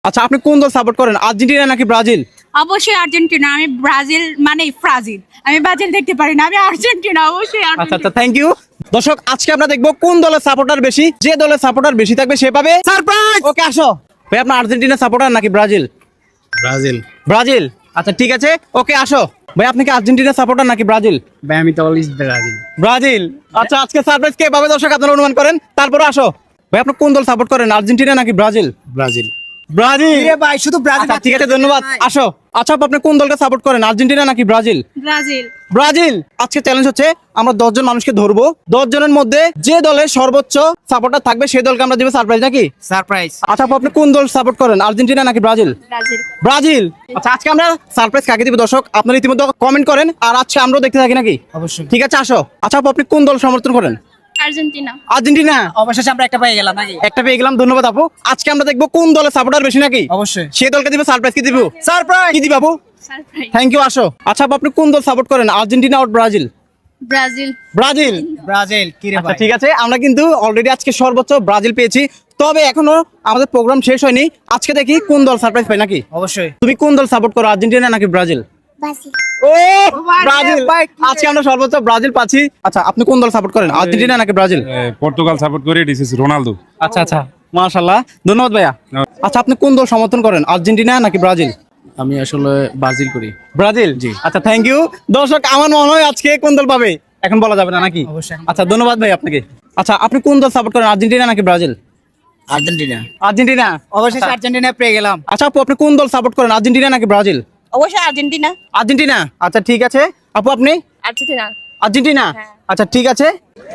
আচ্ছা আপনি কোন দল সাপোর্ট করেন, আর্জেন্টিনা নাকি ব্রাজিল? অবশ্যই আর্জেন্টিনা। আমি ব্রাজিল মানে ব্রাজিল, আমি ব্রাজিল দেখতে পারি না, আমি আর্জেন্টিনা, অবশ্যই আচ্ছা আর্জেন্টিনা। আচ্ছা, থ্যাংক ইউ। দর্শক আজকে আমরা দেখবো কোন দলের সাপোর্টার বেশি, যে দলের সাপোর্টার বেশি থাকবে সে পাবে সারপ্রাইজ। ওকে আসো ভাই, আপনার আর্জেন্টিনা সাপোর্টার নাকি ব্রাজিল? ব্রাজিল। ব্রাজিল, আচ্ছা ঠিক আছে। ওকে আসো ভাই, আপনি কি আর্জেন্টিনা সাপোর্টার নাকি ব্রাজিল? ভাই আমি তো অলওয়েজ ব্রাজিল। ব্রাজিল, আচ্ছা আজকে সারপ্রাইজ কে পাবে দর্শক আপনারা অনুমান করেন, তারপরে আসো ভাই আপনি কোন দল সাপোর্ট করেন, আর্জেন্টিনা নাকি ব্রাজিল? ব্রাজিল। ব্রাজিল, ভাই শুধু ব্রাজিল। আচ্ছা ঠিক আছে ধন্যবাদ। আসো আচ্ছা আপনি কোন দলকে সাপোর্ট করেন, আর্জেন্টিনা নাকি ব্রাজিল? ব্রাজিল। ব্রাজিল। আজকে চ্যালেঞ্জ হচ্ছে আমরা 10 জন মানুষকে ধরবো, 10 জনের মধ্যে যে দলের সর্বোচ্চ সাপোর্টার থাকবে সেই দলকে আমরা দেবো সারপ্রাইজ নাকি? সারপ্রাইজ। আচ্ছা আপু, আপনি কোন দল সাপোর্ট করেন, আর্জেন্টিনা নাকি ব্রাজিল? ব্রাজিল। ব্রাজিল। আচ্ছা আজকে আমরা সারপ্রাইজ কাকে দিব দর্শক আপনারা ইতিমধ্যে কমেন্ট করেন, আর আজকে আমরাও দেখতে থাকি নাকি? অবশ্যই। ঠিক আছে আসো। আচ্ছা আপু, আপনি কোন দল সমর্থন করেন? আর্জেন্টিনা। আর্জেন্টিনা। অবশেষে আমরা একটা পেয়ে গেলাম নাকি? একটা পেয়ে গেলাম, ধন্যবাদ আপু। আজকে আমরা দেখবো কোন দলের সাপোর্টার বেশি নাকি? অবশ্যই। সেই দলকে দিব সারপ্রাইজ। কি দিব? সারপ্রাইজ। কি দিব আপু? সারপ্রাইজ। Thank you. আসো আচ্ছা আপু, আপনি কোন দল সাপোর্ট করেন, আর্জেন্টিনা আর ব্রাজিল? ব্রাজিল। ব্রাজিল। ব্রাজিল। কি রে আচ্ছা ভাই? ঠিক আছে, আমরা কিন্তু অলরেডি আজকে সর্বোচ্চ ব্রাজিল পেয়েছি, তবে এখনো আমাদের প্রোগ্রাম শেষ হয়নি। আজকে দেখি কোন দল সারপ্রাইজ পায় নাকি। অবশ্যই। তুমি কোন দল সাপোর্ট করো, আর্জেন্টিনা নাকি ব্রাজিল? ব্রাজিল। ও ব্রাজিল, আজকে আমরা সর্বোচ্চ ব্রাজিল পাচ্ছি। আচ্ছা আপনি কোন দল সাপোর্ট করেন, আর্জেন্টিনা নাকি ব্রাজিল? পর্তুগাল সাপোর্ট করি, দিস ইজ রোনালদো। আচ্ছা আচ্ছা, মাশাআল্লাহ, ধন্যবাদ ভাইয়া। আচ্ছা আপনি কোন দল সমর্থন করেন, আর্জেন্টিনা নাকি ব্রাজিল? আমি আসলে ব্রাজিল করি। ব্রাজিল, জি। আচ্ছা থ্যাংক ইউ। দর্শক আমার মনে হয় আজকে কোন দল পাবে এখন বলা যাবে না নাকি? অবশ্যই। আচ্ছা ধন্যবাদ ভাই আপনাকে। আচ্ছা আপনি কোন দল সাপোর্ট করেন, আর্জেন্টিনা নাকি ব্রাজিল? আর্জেন্টিনা। আর্জেন্টিনা। অবশেষে আর্জেন্টিনা পেয়ে গেলাম। আচ্ছা আপু, আপনি কোন দল সাপোর্ট করেন, আর্জেন্টিনা নাকি ব্রাজিল? অবশ্যই আর্জেন্টিনা। আর্জেন্টিনা, আচ্ছা ঠিক আছে। আপু আপনি? আর্জেন্টিনা। আর্জেন্টিনা, হ্যাঁ। আচ্ছা ঠিক আছে।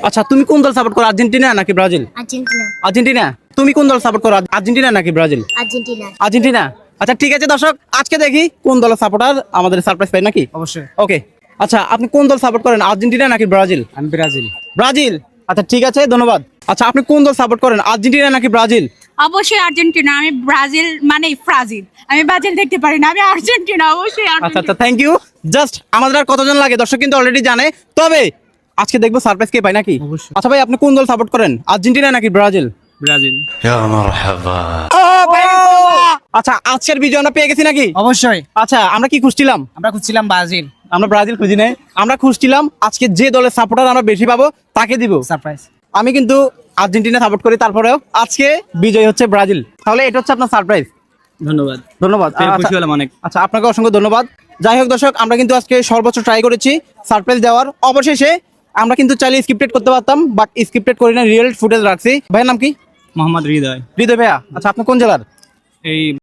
আচ্ছা তুমি কোন দল সাপোর্ট করো, আর্জেন্টিনা নাকি ব্রাজিল? আর্জেন্টিনা। আর্জেন্টিনা। তুমি কোন দল সাপোর্ট করো, আর্জেন্টিনা নাকি ব্রাজিল? আর্জেন্টিনা। আর্জেন্টিনা। আচ্ছা ঠিক আছে দর্শক, আজকে দেখি কোন দলের সাপোর্টার আমাদের সারপ্রাইজ পায় নাকি। অবশ্যই। ওকে আচ্ছা আপনি কোন দল সাপোর্ট করেন, আর্জেন্টিনা নাকি ব্রাজিল? আমি ব্রাজিল। ব্রাজিল, আচ্ছা ঠিক আছে ধন্যবাদ। আচ্ছা আপনি কোন দল সাপোর্ট করেন, আর্জেন্টিনা নাকি ব্রাজিল? অবশ্যই আর্জেন্টিনা। আমি ব্রাজিল মানে ব্রাজিল, আমি ব্রাজিল দেখতে পারি না, আমি আর্জেন্টিনা, অবশ্যই আচ্ছা আর্জেন্টিনা। আচ্ছা, থ্যাংক ইউ। জাস্ট আমাদের আর কতজন লাগে দর্শক কিন্তু অলরেডি জানে, তবে আজকে দেখবো সারপ্রাইজ কে পায় নাকি। অবশ্যই। আচ্ছা ভাই, আপনি কোন দল সাপোর্ট করেন, আর্জেন্টিনা নাকি ব্রাজিল? ব্রাজিল। আচ্ছা আজকের বিজয় আমরা পেয়ে গেছি নাকি? অবশ্যই। আচ্ছা আমরা কি খুঁজছিলাম? আমরা খুঁজছিলাম ব্রাজিল। আমরা ব্রাজিল খুঁজি নাই, আমরা খুঁজছিলাম আজকে যে দলের সাপোর্টার আমরা বেশি পাবো তাকে দিব। সারপ্রাইজ। আমি কিন্তু আর্জেন্টিনা সাপোর্ট করি, তারপরেও আজকে বিজয় হচ্ছে ব্রাজিল। তাহলে এটা হচ্ছে আপনার সারপ্রাইজ। ধন্যবাদ। ধন্যবাদ। খুশি হলাম অনেক। আচ্ছা আপনাকে অসংখ্য ধন্যবাদ। যাই হোক দর্শক, আমরা কিন্তু আজকে সর্বোচ্চ ট্রাই করেছি সারপ্রাইজ দেওয়ার। অবশেষে আমরা কিন্তু চাইলে স্ক্রিপ্টেড করতে পারতাম, বাট স্ক্রিপ্টেড করি না, রিয়েল ফুটেজ রাখছি। ভাইয়ের নাম কি? মোহাম্মদ হৃদয়। হৃদয় ভাইয়া। আচ্ছা আপনি কোন জেলার? এই